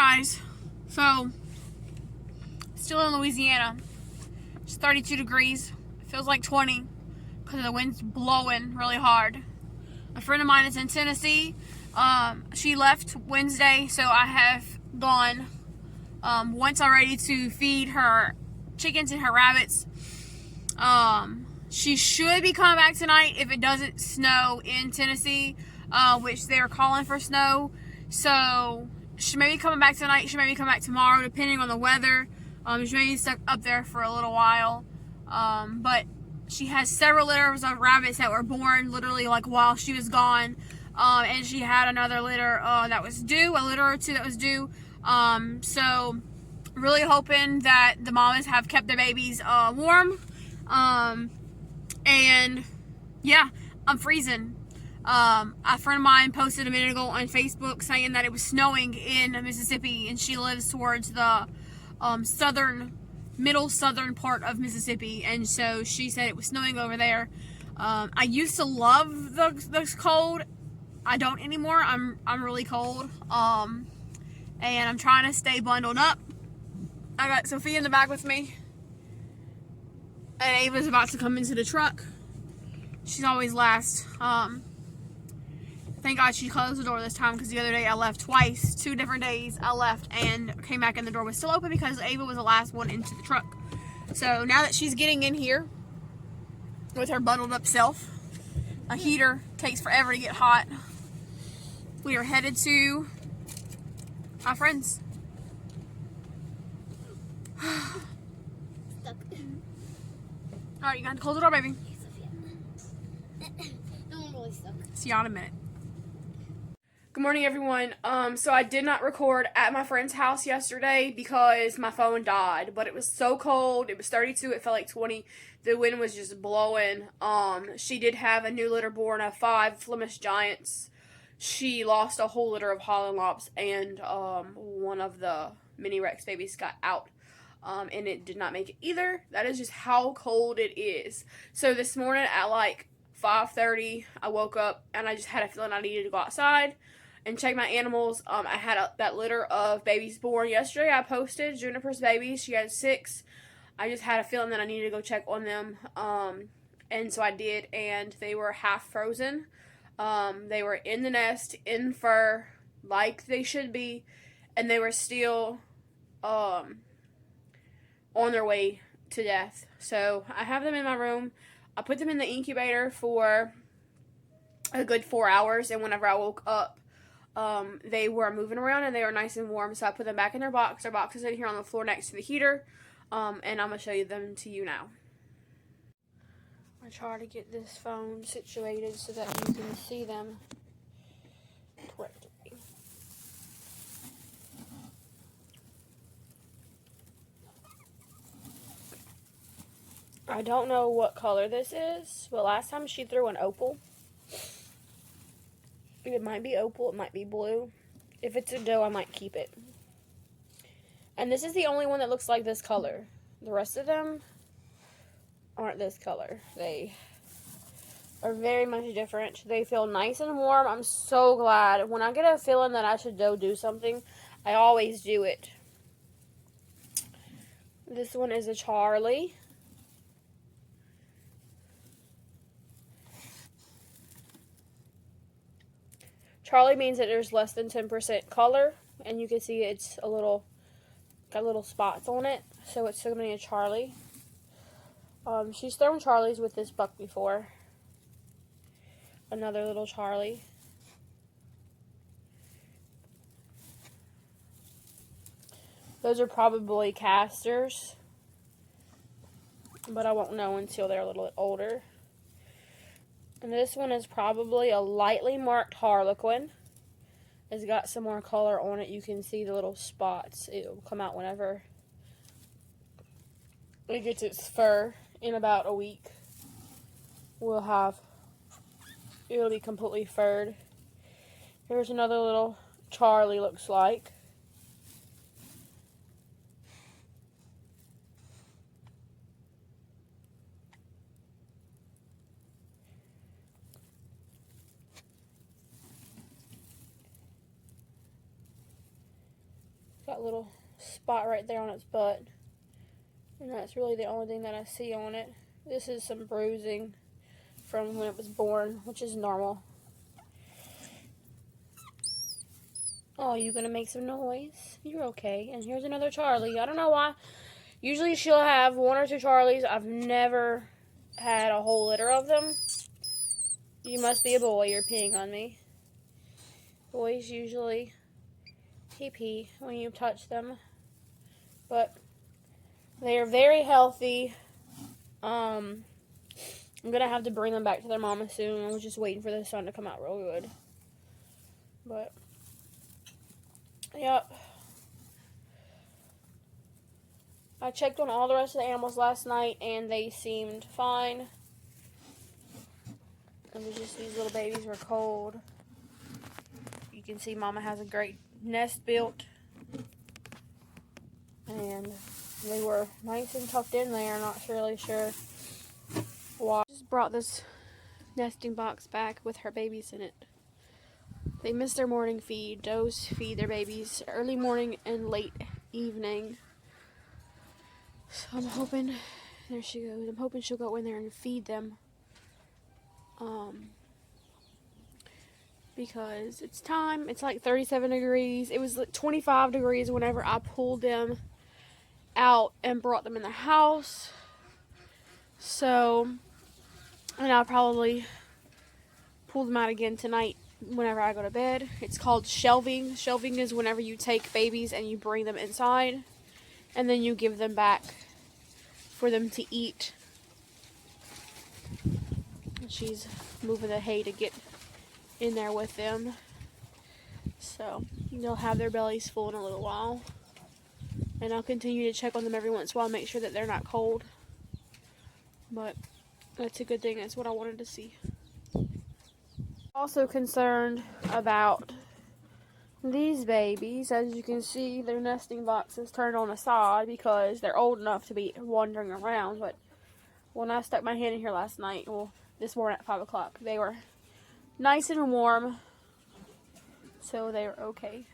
guys. So, still in Louisiana. It's 32 degrees. It feels like 20 because the wind's blowing really hard. A friend of mine is in Tennessee. She left Wednesday, so I have gone once already to feed her chickens and her rabbits. She should be coming back tonight if it doesn't snow in Tennessee, which they're calling for snow. So she may be coming back tonight. She may be coming back tomorrow, depending on the weather. She may be stuck up there for a little while. But she has several litters of rabbits that were born literally like while she was gone. And she had another litter that was due, a litter or two that was due. So really hoping that the mamas have kept their babies warm. And yeah, I'm freezing. A friend of mine posted a minute ago on Facebook saying that it was snowing in Mississippi, and she lives towards the middle southern part of Mississippi, and so she said it was snowing over there. I used to love the cold. I don't anymore. I'm really cold. And I'm trying to stay bundled up. I got Sophia in the back with me, and Ava's about to come into the truck. She's always last. Thank God she closed the door this time, because the other day I left twice. 2 different days I left and came back and the door was still open because Ava was the last one into the truck. So now that she's getting in here with her bundled up self, a heater takes forever to get hot. We are headed to our friends. Stuck. Alright, you gotta close the door, baby. No, I'm really stuck. See y'all in a minute. Good morning, everyone. So I did not record at my friend's house yesterday because my phone died, but it was so cold. It was 32. It felt like 20. The wind was just blowing. She did have a new litter born of 5 Flemish Giants. She lost a whole litter of Holland Lops, and one of the mini Rex babies got out. And it did not make it either. That is just how cold it is. So this morning at like 5:30, I woke up and I just had a feeling I needed to go outside and check my animals. I had that litter of babies born yesterday. I posted Juniper's babies. She had 6. I just had a feeling that I needed to go check on them. And so I did, and they were half frozen. They were in the nest, in fur, like they should be, and they were still on their way to death. So I have them in my room. I put them in the incubator for a good 4 hours, and whenever I woke up, they were moving around and they were nice and warm, so I put them back in their box. Their box is in here on the floor next to the heater, and I'm going to show them to you now. I try to get this phone situated so that you can see them correctly. I don't know what color this is, but last time she threw an opal. It might be opal, it might be blue. If it's a doe, I might keep it. And this is the only one that looks like this color. The rest of them aren't this color. They are very much different. They feel nice and warm. I'm so glad. When I get a feeling that I should go do something, I always do it. This one is a Charlie. Charlie means that there's less than 10% color, and you can see it's got little spots on it, so it's still going to be a Charlie. She's thrown Charlies with this buck before. Another little Charlie. Those are probably casters, but I won't know until they're a little bit older. And this one is probably a lightly marked Harlequin. It's got some more color on it. You can see the little spots. It will come out whenever it gets its fur. In about a week, it'll be completely furred. Here's another little Charlie, looks like. got a little spot right there on its butt. And that's really the only thing that I see on it. This is some bruising from when it was born, which is normal. Oh, you gonna make some noise? You're okay. And here's another Charlie. I don't know why. Usually she'll have 1 or 2 Charlies. I've never had a whole litter of them. You must be a boy. You're peeing on me. Boys usually pee when you touch them. But they are very healthy. I'm going to have to bring them back to their mama soon. I was just waiting for the sun to come out real good. But, yep. I checked on all the rest of the animals last night, and they seemed fine. It was just these little babies were cold. You can see Mama has a great nest built. And they were nice and tucked in there. Not really sure why. Just brought this nesting box back with her babies in it. They miss their morning feed. Does feed their babies early morning and late evening. So I'm hoping, there she goes, I'm hoping she'll go in there and feed them. Because it's time. It's like 37 degrees. It was like 25 degrees whenever I pulled them out and brought them in the house. So, and I'll probably pull them out again tonight whenever I go to bed. It's called shelving. Shelving is whenever you take babies and you bring them inside and then you give them back for them to eat. And she's moving the hay to get in there with them. So they'll have their bellies full in a little while. And I'll continue to check on them every once in a while, make sure that they're not cold. But that's a good thing. That's what I wanted to see. Also concerned about these babies. As you can see, their nesting box is turned on the side because they're old enough to be wandering around. But when I stuck my hand in here last night, well, this morning at 5 o'clock, they were nice and warm, so they were okay.